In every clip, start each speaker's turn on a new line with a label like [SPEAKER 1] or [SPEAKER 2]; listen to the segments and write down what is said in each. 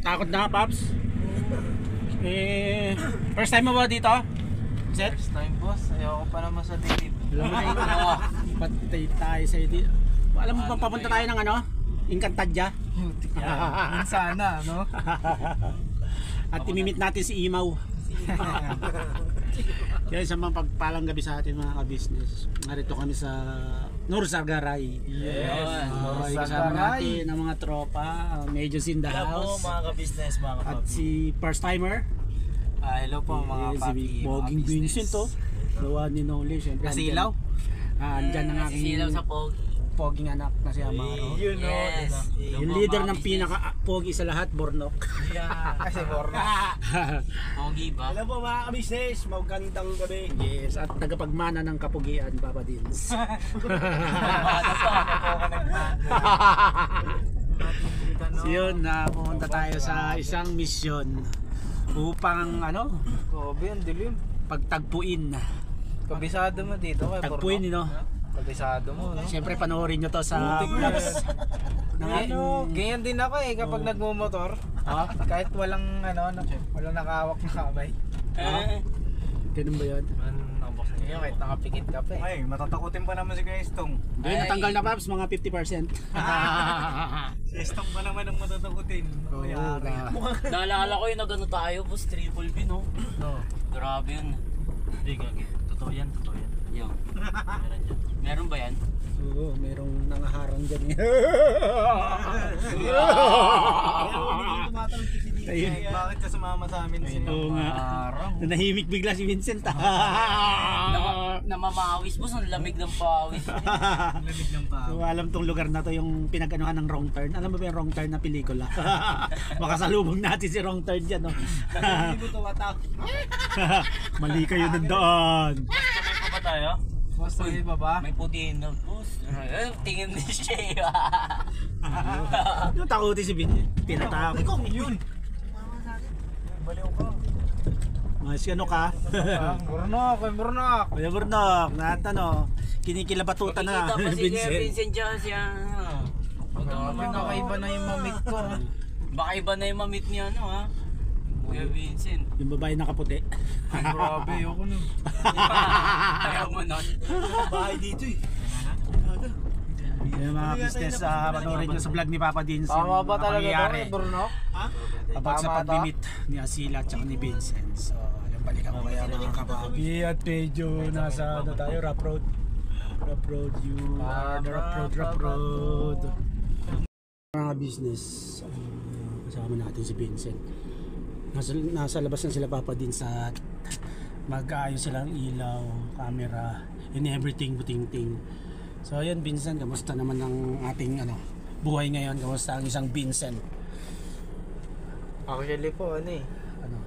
[SPEAKER 1] Takot na, Paps. First time mo ba dito? Set?
[SPEAKER 2] First time, boss. Ayoko pa naman sa dikit.
[SPEAKER 1] Alam mo na patay tayo sa dito. Alam mo ba papunta tayo ng ano? Encantadia.
[SPEAKER 2] Yan sana, no?
[SPEAKER 1] At imimit natin si Imaw. Kaya sa mga pagpalang gabi sa atin mga ka-business. Narito kami sa Norsagaray.
[SPEAKER 2] Yes.
[SPEAKER 1] Kasama natin ang mga tropa. Medyo in the
[SPEAKER 3] Hello po
[SPEAKER 1] house.
[SPEAKER 3] mga ka-business, mga
[SPEAKER 1] At
[SPEAKER 3] ka-papi.
[SPEAKER 1] si first timer.
[SPEAKER 2] Hello po mga papi.
[SPEAKER 1] Si Boging Vincent to. Gawa ni Noli. Siyempre.
[SPEAKER 2] Kasilaw?
[SPEAKER 1] Andyan ang aking
[SPEAKER 3] Sisilaw sa Pogi.
[SPEAKER 1] poging anak na si Amaro.
[SPEAKER 3] Yun, no?
[SPEAKER 2] Yes.
[SPEAKER 1] Yung leader ng pinaka-pogi sa lahat, Bornok.
[SPEAKER 3] Yeah.
[SPEAKER 2] Kasi Borna.
[SPEAKER 3] Pogi ba?
[SPEAKER 4] Alam po mga ka-business, magandang gabi.
[SPEAKER 1] Yes, at tagapagmana ng kapugian, Papa Dins. So yun, pumunta tayo sa isang misyon upang ano,
[SPEAKER 2] Kobe, ang dilim.
[SPEAKER 1] pagtagpuin.
[SPEAKER 2] Kabisado mo dito kay
[SPEAKER 1] Tagpuin, no?
[SPEAKER 2] Kabisado mo, no?
[SPEAKER 1] Siyempre panoorin nyo to sa vlogs ng ating...
[SPEAKER 2] Ganyan din ako eh kapag nagmumotor.
[SPEAKER 1] Ha?
[SPEAKER 2] Kahit walang walang nakahawak na kamay.
[SPEAKER 1] Ganun ba yun?
[SPEAKER 2] Ngayon kahit nakapikit ka pa eh.
[SPEAKER 4] Ay, matatakutin pa naman si Kuya Estong.
[SPEAKER 1] Hindi, natanggal na Paps, mga 50%.
[SPEAKER 4] Si Estong pa naman ang matatakutin.
[SPEAKER 1] Oo,
[SPEAKER 4] Yari.
[SPEAKER 3] Naalala ko yung nagano tayo, boss, triple B, no?
[SPEAKER 2] No.
[SPEAKER 3] Grabe yun. Hindi, gagi. Totoo yan, totoo yan. Yung. Meron dyan. Meron ba yan?
[SPEAKER 1] Oo, merong nangaharang dyan.
[SPEAKER 4] Tumatalong si DJ.
[SPEAKER 1] Ayun.
[SPEAKER 4] Bakit ka sumama sa amin?
[SPEAKER 1] Oo nga. Nahimik bigla si Vincent.
[SPEAKER 3] Namamawis, boss. Ang lamig ng pawis.
[SPEAKER 4] Lamig ng pa.
[SPEAKER 1] So, alam tong lugar na to yung pinag-anuhan ng Wrong Turn. Alam mo ba yung Wrong Turn na pelikula? Makasalubong natin si Wrong Turn dyan, no?
[SPEAKER 4] Hindi ko tumatak.
[SPEAKER 1] Mali kayo ng daan.
[SPEAKER 3] Tuloy ko ba tayo?
[SPEAKER 2] Boss, tayo ba ba?
[SPEAKER 3] May putiin na, boss. Tingin din siya.
[SPEAKER 1] Yung takutin si Vincent. Pinatakot.
[SPEAKER 4] Ikaw, yun. Baliw ka.
[SPEAKER 1] Mas ano ka?
[SPEAKER 2] Burnok, kay Burnok.
[SPEAKER 1] Kuya Burnok, naat ano, kinikilabatutan na.
[SPEAKER 3] Makikita pa si Kuya Vincent dyan siya.
[SPEAKER 2] Nakaiba na yung mamit ko.
[SPEAKER 3] Baka iba na yung mamit niya, ano ha? Kuya Vincent.
[SPEAKER 1] Yung babae nakaputi.
[SPEAKER 2] Grabe, ayoko nun.
[SPEAKER 3] Ayaw mo nun.
[SPEAKER 4] Bahay dito eh.
[SPEAKER 1] Yung mga business, panoorin nyo sa vlog ni Papa Dins.
[SPEAKER 2] Tama
[SPEAKER 1] yung
[SPEAKER 2] ba
[SPEAKER 1] mga
[SPEAKER 2] talaga
[SPEAKER 1] pangyayari
[SPEAKER 2] ito, Burnok?
[SPEAKER 1] About sa
[SPEAKER 2] Tama
[SPEAKER 1] pag-limit ni Asila at saka ni Vincent. So, yung balikan ko kaya mga kapabi. At medyo nasa ano tayo, rough road. Rough road, rough road. Mga business, kasama natin si Vincent. Nasa labas na sila Papa Dins at mag-aayos silang ilaw, camera, and everything, buting-ting. So ayun Vincent, kamusta naman ang ating buhay ngayon? Kamusta ang isang Vincent?
[SPEAKER 2] Actually po,
[SPEAKER 1] Ano?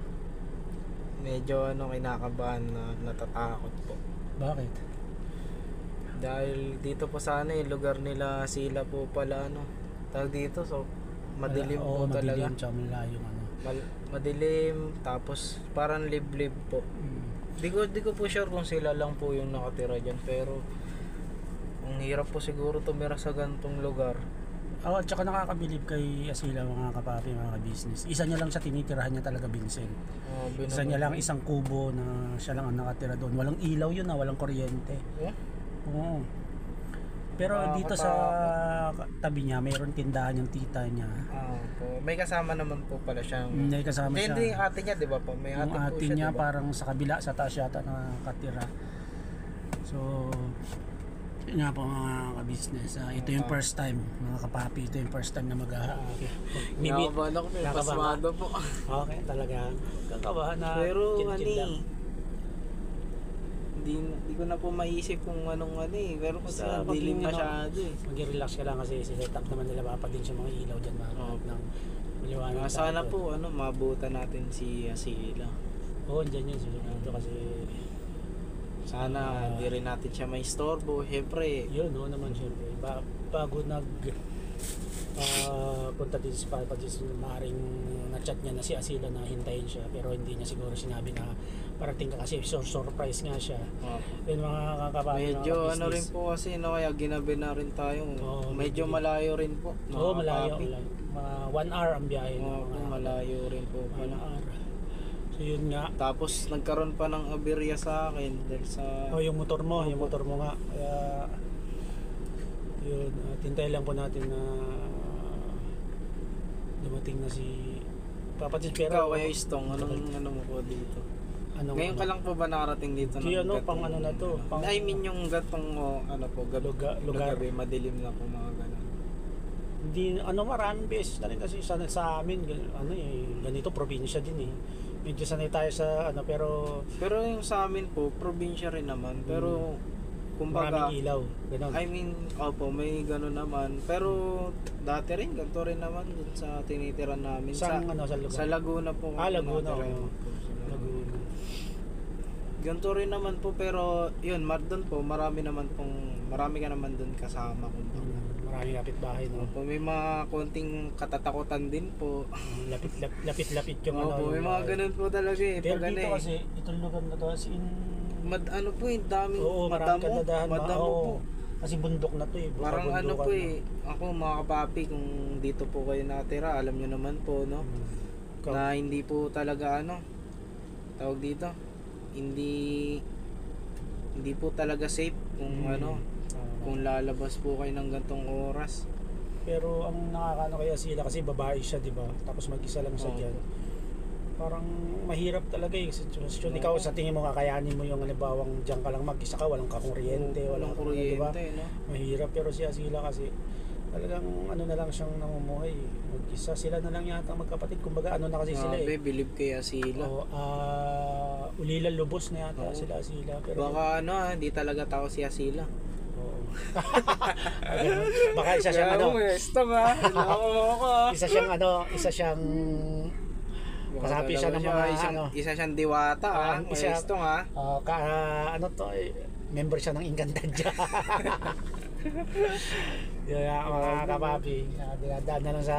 [SPEAKER 2] medyo kinakabahan na natatakot po.
[SPEAKER 1] Bakit?
[SPEAKER 2] Dahil dito po sana lugar nila sila po pala tawag dito, so madilim po talaga.
[SPEAKER 1] Madilim, tsaka malayo
[SPEAKER 2] Madilim, tapos parang liblib po. Di ko po sure kung sila lang po yung nakatira dyan, pero ang hirap po siguro tumira sa gantong lugar.
[SPEAKER 1] At saka nakakabilib kay Asila mga kapapi, mga business. Isa niya lang siya tinitirahan niya talaga Vincent. Isa niya lang isang kubo na siya lang ang nakatira doon. Walang ilaw yun walang kuryente.
[SPEAKER 2] Yeah?
[SPEAKER 1] Oo. Pero dito sa tabi niya, mayroon tindahan yung tita niya.
[SPEAKER 2] Po. May kasama naman po pala siyang...
[SPEAKER 1] May kasama siya.
[SPEAKER 2] Hindi yung ate niya, di ba po? May
[SPEAKER 1] Yung
[SPEAKER 2] ate po
[SPEAKER 1] ate
[SPEAKER 2] siya,
[SPEAKER 1] niya
[SPEAKER 2] diba?
[SPEAKER 1] parang sa kabila, sa taas yata nakatira. So, yun nga po mga ka-business. Ito yung first time, mga kapapi. Ito yung first time na mimit.
[SPEAKER 2] Nakabahan ako, may pasmado po.
[SPEAKER 1] Okay, talaga. Kakabahan na.
[SPEAKER 2] Pero
[SPEAKER 1] chill-chill lang.
[SPEAKER 2] hindi ko na po maisip kung anong pero kasi
[SPEAKER 1] Basta
[SPEAKER 2] dilim
[SPEAKER 1] pag-
[SPEAKER 2] masyado eh.
[SPEAKER 1] Mag-relax ka lang kasi set up naman nila Papa din sa mga ilaw dyan mga ng maliwanag.
[SPEAKER 2] Sana po mabutan natin si Asila.
[SPEAKER 1] Oo, dyan yun. Susunod kasi
[SPEAKER 2] Sana hindi rin natin siya may istorbo. Siyempre,
[SPEAKER 1] yun, oo naman syempre. Bago punta din sa Papa din, maaaring na-chat niya na si Asila na hintayin siya pero hindi niya siguro sinabi na parating ka kasi surprise nga siya. Yun mga kakapati.
[SPEAKER 2] medyo rin po kasi kaya ginabi na rin tayo.
[SPEAKER 1] Oo,
[SPEAKER 2] medyo malayo rin po.
[SPEAKER 1] Oo, malayo. mga 1 hour ang biyahe.
[SPEAKER 2] Opo, malayo rin po
[SPEAKER 1] 1
[SPEAKER 2] pala.
[SPEAKER 1] hour. So yun nga.
[SPEAKER 2] Tapos nagkaroon pa ng aberya sa akin dahil sa
[SPEAKER 1] Oh, yung motor mo nga. Kaya yun, tintay lang po natin na dumating na si Papatid.
[SPEAKER 2] ikaw
[SPEAKER 1] Pero
[SPEAKER 2] kaya Istong, anong ano mo po dito?
[SPEAKER 1] anong,
[SPEAKER 2] Ngayon ka lang po ba nakarating dito?
[SPEAKER 1] Si
[SPEAKER 2] ng
[SPEAKER 1] ano,
[SPEAKER 2] gatong-
[SPEAKER 1] pang ano na to, pang-
[SPEAKER 2] I mean yung gatong ano po,
[SPEAKER 1] lugar.
[SPEAKER 2] gabi, madilim na po mga ganun.
[SPEAKER 1] Hindi, maraming beses na rin kasi sa amin, ganito, probinsya din eh. Medyo sanay tayo sa pero
[SPEAKER 2] Pero yung sa amin po, probinsya rin naman. Pero kumbaga,
[SPEAKER 1] maraming ilaw, ganun.
[SPEAKER 2] I mean, opo, may gano'n naman. Pero dati rin, ganito rin naman dun sa tinitiran namin.
[SPEAKER 1] sa lugar?
[SPEAKER 2] Sa Laguna po. kami
[SPEAKER 1] Laguna,
[SPEAKER 2] natira.
[SPEAKER 1] oo.
[SPEAKER 2] Opo, sa Laguna.
[SPEAKER 1] Laguna.
[SPEAKER 2] Ganito rin naman po, pero yun, doon po, marami ka naman doon kasama. Kumbaga.
[SPEAKER 1] Maraming kapitbahay, no?
[SPEAKER 2] Opo, may mga konting katatakutan din po.
[SPEAKER 1] Lapit-lapit yung
[SPEAKER 2] Opo, may mga ganun po talaga eh.
[SPEAKER 1] Pero
[SPEAKER 2] Pag
[SPEAKER 1] dito
[SPEAKER 2] ano eh.
[SPEAKER 1] kasi, itong lugar na to, as in,
[SPEAKER 2] Ano po eh, daming
[SPEAKER 1] maraming kadadahan.
[SPEAKER 2] madamo po.
[SPEAKER 1] Kasi bundok na to eh.
[SPEAKER 2] Parang ano
[SPEAKER 1] Bundok
[SPEAKER 2] po eh, ako mga kapapi, kung dito po kayo natira, alam nyo naman po, no? Na hindi po talaga tawag dito, hindi po talaga safe kung kung lalabas po kayo ng gantong oras.
[SPEAKER 1] Pero ang nakakaano kaya sila kasi babae siya, di ba? Tapos mag-isa lang siya
[SPEAKER 2] Oo.
[SPEAKER 1] dyan. Parang mahirap talaga yung sitwasyon.
[SPEAKER 2] Oo.
[SPEAKER 1] Ikaw sa tingin mo kakayanin mo yung halimbawang diyan ka lang mag-isa ka, walang kakuryente,
[SPEAKER 2] Walang
[SPEAKER 1] di ba?
[SPEAKER 2] kuryente, no?
[SPEAKER 1] Mahirap, pero si Asila kasi talagang na lang siyang namumuhay. Mag-isa sila na lang yata magkapatid. Kumbaga na kasi sila eh.
[SPEAKER 2] Believe kaya sila.
[SPEAKER 1] Oo, Ulila Lubos na yata
[SPEAKER 2] Oo.
[SPEAKER 1] sila Asila. Pero
[SPEAKER 2] Baka hindi talaga tao si Asila.
[SPEAKER 1] oo. Baka isa siyang isa siyang kasapi siya ng mga
[SPEAKER 2] isa siyang diwata, Estong
[SPEAKER 1] member siya ng Encantadia. Kaya mga kapapi, dinadaan na lang sa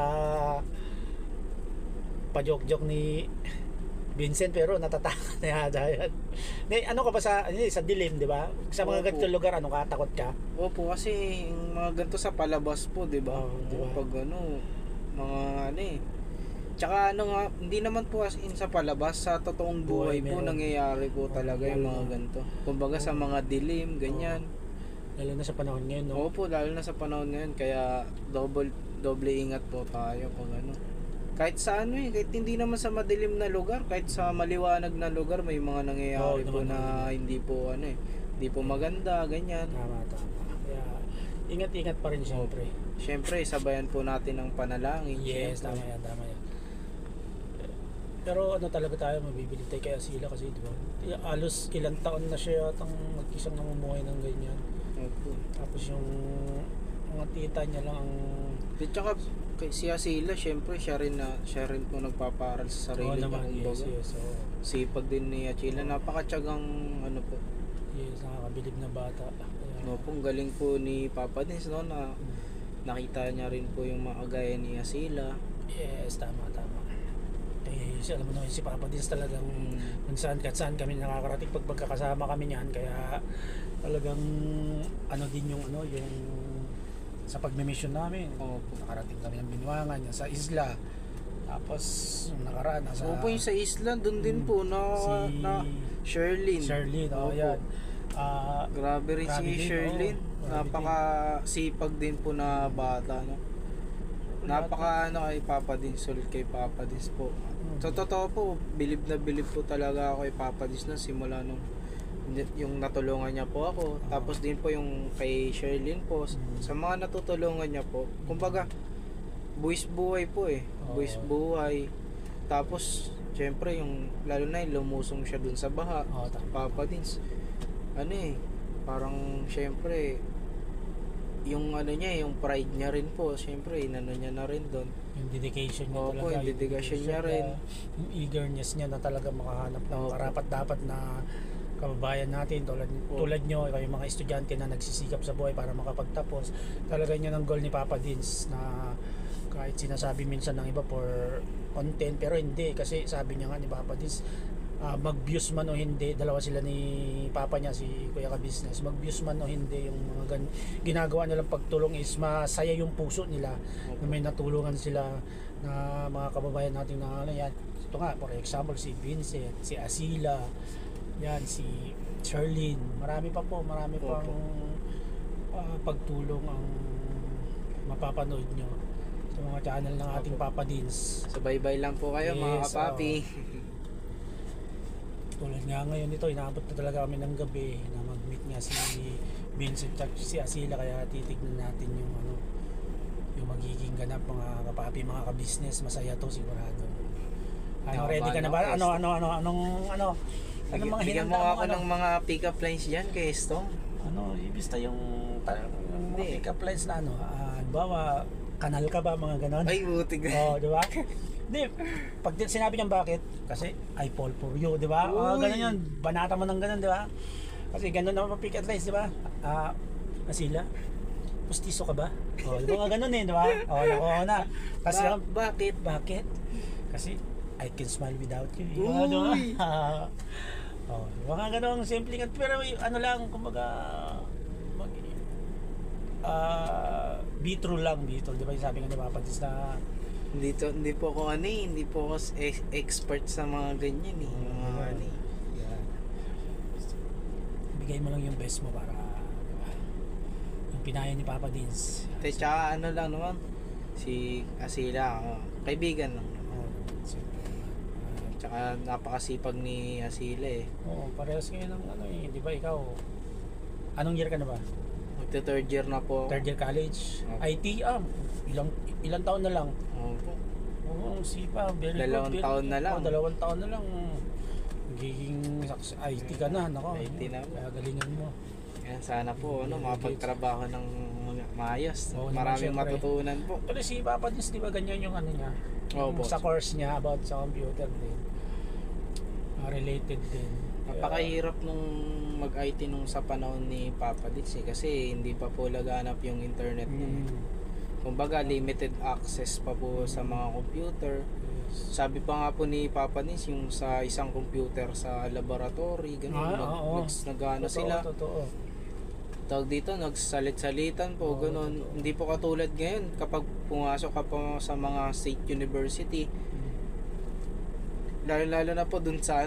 [SPEAKER 1] pajok-jok ni Vincent, pero natatakot na yata yan. Ano ka ba sa dilim, di ba? Sa mga
[SPEAKER 2] Opo.
[SPEAKER 1] ganitong lugar, ka? Takot ka?
[SPEAKER 2] Opo, kasi yung mga ganito sa palabas po, di ba?
[SPEAKER 1] Oo, di ba?
[SPEAKER 2] Pag mga Tsaka hindi naman po as in sa palabas, sa totoong buhay
[SPEAKER 1] Buhay
[SPEAKER 2] po
[SPEAKER 1] meron.
[SPEAKER 2] nangyayari po talaga yung mga
[SPEAKER 1] Oo.
[SPEAKER 2] ganito. Kumbaga sa mga dilim, ganyan.
[SPEAKER 1] Lalo na sa panahon ngayon, no?
[SPEAKER 2] Opo, lalo na sa panahon ngayon, kaya doble ingat po tayo kung Kahit sa kahit hindi naman sa madilim na lugar, kahit sa maliwanag na lugar, may mga nangyayari
[SPEAKER 1] Oo,
[SPEAKER 2] po
[SPEAKER 1] naman,
[SPEAKER 2] na hindi po hindi po maganda, ganyan.
[SPEAKER 1] Tama. Kaya ingat-ingat pa rin siyempre.
[SPEAKER 2] Siyempre, sabayan po natin ng panalangin.
[SPEAKER 1] Yes,
[SPEAKER 2] syempre.
[SPEAKER 1] tama yan. Pero talaga tayo, mabibili tayo kaya sila kasi, di ba? Alos ilang taon na siya atang mag-isang namumuhay ng ganyan.
[SPEAKER 2] Opo.
[SPEAKER 1] Tapos yung mga tita niya lang ang
[SPEAKER 2] At saka si Asila, syempre siya rin po nagpaparal sa sarili niya, kumbaga.
[SPEAKER 1] yes. So,
[SPEAKER 2] Sipag din ni Achila, napakatyagang po.
[SPEAKER 1] yes, nakakabilib na bata. Kaya,
[SPEAKER 2] Po, ang galing po ni Papa Dins, no, na nakita niya rin po yung mga gaya ni Asila.
[SPEAKER 1] yes, tama. Alam mo naman si Papa Dins talagang kung saan kami nakakarating pag magkakasama kami niyan, kaya talagang din yung yung sa pagmi-mission namin.
[SPEAKER 2] Opo.
[SPEAKER 1] Nakarating kami ng Binwangan, yan sa isla. Tapos yung nakaraan nasa
[SPEAKER 2] Opo, yung sa isla, doon din po
[SPEAKER 1] si
[SPEAKER 2] na Sherlyn.
[SPEAKER 1] Opo.
[SPEAKER 2] Yan. Grabe rin
[SPEAKER 1] Grabe
[SPEAKER 2] si
[SPEAKER 1] din,
[SPEAKER 2] Sherlyn.
[SPEAKER 1] oo. Grabe
[SPEAKER 2] Napaka-sipag din po na bata, no? Napaka kay Papa Dins, sulit kay Papa Dins po. Sa totoo po, bilib na bilib po talaga ako kay Papa Dins na simula nung yung natulungan niya po ako. Tapos din po yung kay Sherlyn po. Sa mga natutulungan niya po, kumbaga, buwis buhay po eh.
[SPEAKER 1] Oo.
[SPEAKER 2] Buwis buhay. Tapos, syempre, lalo na lumusong siya dun sa baha.
[SPEAKER 1] Oo, tama.
[SPEAKER 2] Papa Dins. Parang syempre, yung yung pride niya rin po, syempre, niya na rin doon.
[SPEAKER 1] Yung dedication niya
[SPEAKER 2] Opo,
[SPEAKER 1] talaga.
[SPEAKER 2] yung dedication niya rin.
[SPEAKER 1] Yung eagerness niya na talaga makahanap ng
[SPEAKER 2] Opo.
[SPEAKER 1] karapat-dapat na kababayan natin tulad nyo, kayo mga estudyante na nagsisikap sa buhay para makapagtapos. Talaga yun ang goal ni Papa Dins, na kahit sinasabi minsan ng iba for content, pero hindi, kasi sabi niya nga ni Papa Dins, mag-views man o hindi, dalawa sila ni papa niya, si Kuya Ka-Business, mag-views man o hindi, yung mga ginagawa nilang pagtulong is masaya yung puso nila na may natulungan sila na mga kababayan natin na ano yan. Ito nga, for example, si Vincent, si Asila, yan, si Sherlyn, marami pang pagtulong ang mapapanood nyo sa mga channel ng ating Papa Dins.
[SPEAKER 2] Subaybay lang po kayo mga
[SPEAKER 1] Yes,
[SPEAKER 2] kapapi.
[SPEAKER 1] Tulad nga ngayon ito, inaabot na talaga kami ng gabi na mag-meet nga si Vincent at si Asila, kaya titignan natin yung ano, yung magiging ganap mga kapapi, mga ka-business. Masaya to sigurado. Ano, ready ka na ba? Anong mga
[SPEAKER 2] Bigyan mo ako ng mga pick-up lines dyan kay Stong.
[SPEAKER 1] ano, ibista yung mga
[SPEAKER 2] Hindi.
[SPEAKER 1] pick-up lines na ano, halimbawa, kanal ka ba, mga ganon?
[SPEAKER 2] Ay, butig.
[SPEAKER 1] Oh, di ba? Hindi, pag sinabi niyang bakit, kasi I fall for you, di ba?
[SPEAKER 2] Uy.
[SPEAKER 1] Ganun yun, banata mo ng ganun, di ba? Kasi ganun naman pick up lines, di ba? Asila, pustiso ka ba? Oh, di ba nga ganun eh, di ba? Oh, nakuha na. Kasi bakit? Kasi I can smile without you.
[SPEAKER 2] Uy.
[SPEAKER 1] Di ba? Oh, mga ganun, simple nga. Pero ano lang, kumbaga, be true lang, di ba yung sabi nga ni Papa Dins na
[SPEAKER 2] Hindi po ako hindi po ako expert sa mga ganyan eh. Mga ano eh.
[SPEAKER 1] yan. Bigay mo lang yung best mo para, di ba? Yung pinaya ni Papa Dins.
[SPEAKER 2] Tsaka ano lang naman, si Asila, kaibigan lang.
[SPEAKER 1] Oh,
[SPEAKER 2] Tsaka napakasipag ni Asila eh.
[SPEAKER 1] parehas ngayon ng ano eh, di ba ikaw? Anong year ka na ba?
[SPEAKER 2] Magta third year na po.
[SPEAKER 1] Third year college?
[SPEAKER 2] Okay.
[SPEAKER 1] IT, ilang taon na lang?
[SPEAKER 2] Opo.
[SPEAKER 1] Oo, sipa, very
[SPEAKER 2] Dalawang
[SPEAKER 1] good.
[SPEAKER 2] taon na lang.
[SPEAKER 1] 2 taon na lang. Magiging IT ka na, nako.
[SPEAKER 2] IT na.
[SPEAKER 1] Kaya galingan mo.
[SPEAKER 2] Yan, sana po mapagtrabaho ng maayos.
[SPEAKER 1] Oo, naman,
[SPEAKER 2] Maraming
[SPEAKER 1] syempre.
[SPEAKER 2] matutunan po.
[SPEAKER 1] Pero si Papa Dins, di ba ganyan yung ano niya?
[SPEAKER 2] Opo.
[SPEAKER 1] Sa course niya about sa computer din. Related din.
[SPEAKER 2] Napakahirap nung mag-IT nung sa panahon ni Papa Dits eh, kasi hindi pa po laganap yung internet niya. Kumbaga limited access pa po sa mga computer. Sabi pa nga po ni Papa Dits yung sa isang computer sa laboratory, ganun, nagano sila.
[SPEAKER 1] Totoo.
[SPEAKER 2] Tawag dito, nagsalit-salitan po, ganun. Hindi po katulad ngayon kapag pumasok ka po sa mga state university. Lalo na po dun sa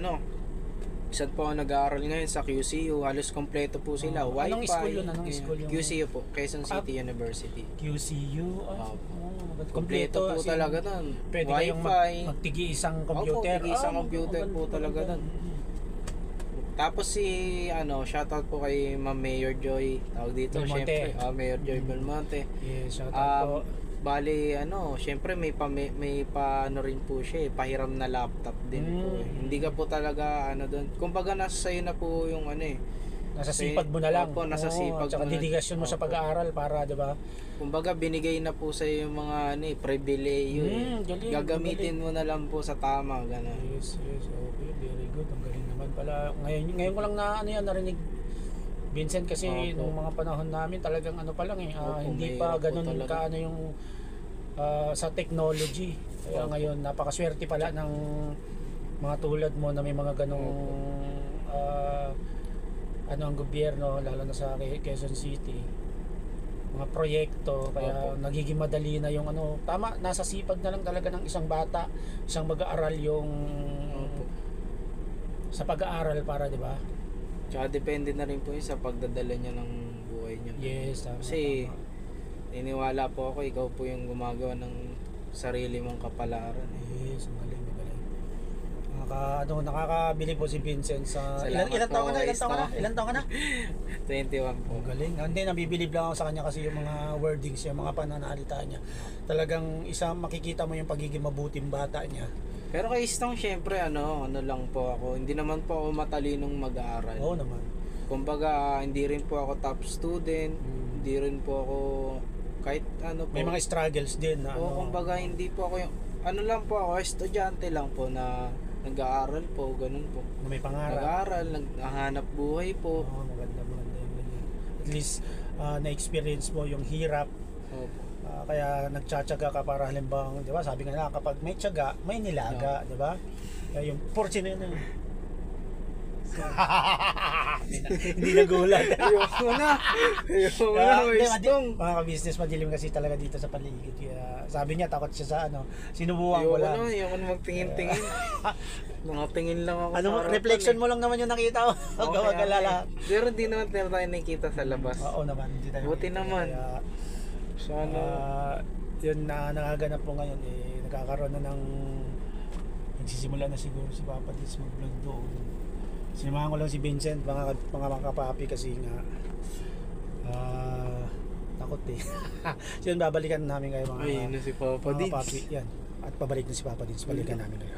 [SPEAKER 2] isa po ako nag-aaral ngayon sa QCU, halos kompleto po sila. Wi-Fi.
[SPEAKER 1] Anong school yun? School yun?
[SPEAKER 2] QCU po, Quezon City University.
[SPEAKER 1] QCU?
[SPEAKER 2] Kompleto po talaga doon.
[SPEAKER 1] Pwede kayong magtigi isang computer.
[SPEAKER 2] Opo, isang computer po talaga doon. Tapos shoutout po kay Ma'am Mayor Joy. Tawag dito,
[SPEAKER 1] Belmonte.
[SPEAKER 2] syempre. Mayor Joy Belmonte.
[SPEAKER 1] Yes, shoutout po.
[SPEAKER 2] Bali, syempre may rin po siya pahiram na laptop din po eh. Hindi ka po talaga doon. Kumbaga nasa sayo na po yung
[SPEAKER 1] nasa sipag mo na lang.
[SPEAKER 2] Opo, nasa sipag
[SPEAKER 1] mo. Tsaka dedigasyon mo sa pag-aaral para, di ba?
[SPEAKER 2] Kumbaga binigay na po sa yung mga pribileyo
[SPEAKER 1] galing,
[SPEAKER 2] gagamitin mo na lang po sa tama, gano'n.
[SPEAKER 1] Yes, okay, very good. Ang galing naman pala. Ngayon ko lang na narinig Vincent kasi nung mga panahon namin talagang pa lang hindi pa ganun ka yung sa technology. Kaya ngayon napakaswerte pala ng mga tulad mo na may mga ganung ang gobyerno, lalo na sa Quezon City, mga proyekto, kaya nagiging madali na yung tama, nasa sipag na lang talaga ng isang bata, isang mag-aaral yung sa pag-aaral para, di ba?
[SPEAKER 2] Tsaka depende na rin po yun sa pagdadala niya ng buhay niya.
[SPEAKER 1] Yes, tama.
[SPEAKER 2] Kasi niniwala po ako, ikaw po yung gumagawa ng sarili mong kapalaran.
[SPEAKER 1] Yes, magaling. Nakakabili po si Vincent sa
[SPEAKER 2] Salamat
[SPEAKER 1] ilan taon ka na?
[SPEAKER 2] po,
[SPEAKER 1] Ilan taon ka na?
[SPEAKER 2] 21 po.
[SPEAKER 1] Galing. Hindi, nabibilib lang ako sa kanya kasi yung mga wordings niya, mga pananalita niya. Talagang makikita mo yung pagiging mabuting bata niya.
[SPEAKER 2] Pero kay Stong, syempre ano lang po ako. Hindi naman po ako matalinong mag-aaral.
[SPEAKER 1] Oo naman.
[SPEAKER 2] Kumbaga, hindi rin po ako top student. Hindi rin po ako kahit po.
[SPEAKER 1] May mga struggles din na
[SPEAKER 2] kumbaga, hindi po ako yung lang po ako, estudyante lang po na nag-aaral po, ganun po.
[SPEAKER 1] May pangarap.
[SPEAKER 2] Nag-aaral, naghahanap buhay po.
[SPEAKER 1] Maganda yun. At least, na-experience mo yung hirap.
[SPEAKER 2] Opo.
[SPEAKER 1] Kaya nagtsatsaga ka para halimbawa, di ba? Sabi nga na, kapag may tiyaga, may nilaga, di ba? Kaya yung portion na yun. Hindi nagulat.
[SPEAKER 2] Ayoko na. Ayoko na, may stong.
[SPEAKER 1] Mga ka-business, madilim kasi talaga dito sa paligid. Kaya sabi niya, takot siya sa ano. Sinubukan ko lang.
[SPEAKER 2] Ayoko na magtingin-tingin. Nakatingin lang ako
[SPEAKER 1] Ano,
[SPEAKER 2] sa harapan
[SPEAKER 1] reflection
[SPEAKER 2] eh.
[SPEAKER 1] mo lang naman yung nakita ko. Huwag ka mag-alala.
[SPEAKER 2] Pero di naman tayo nakikita sa labas.
[SPEAKER 1] Oo naman. Hindi tayo
[SPEAKER 2] Buti
[SPEAKER 1] makita.
[SPEAKER 2] naman.
[SPEAKER 1] Kaya,
[SPEAKER 2] Sana.
[SPEAKER 1] yun na nakaganap po ngayon nagkakaroon na ng nagsisimula na siguro si Papa Dits mag-vlog doon. Sinamahan ko lang si Vincent mga kapapi kasi nga takot eh. So yun, babalikan namin kayo mga
[SPEAKER 2] Ay, na si Papa
[SPEAKER 1] mga
[SPEAKER 2] Dits.
[SPEAKER 1] papi yan. At pabalik na si Papa Dits, balikan namin kayo.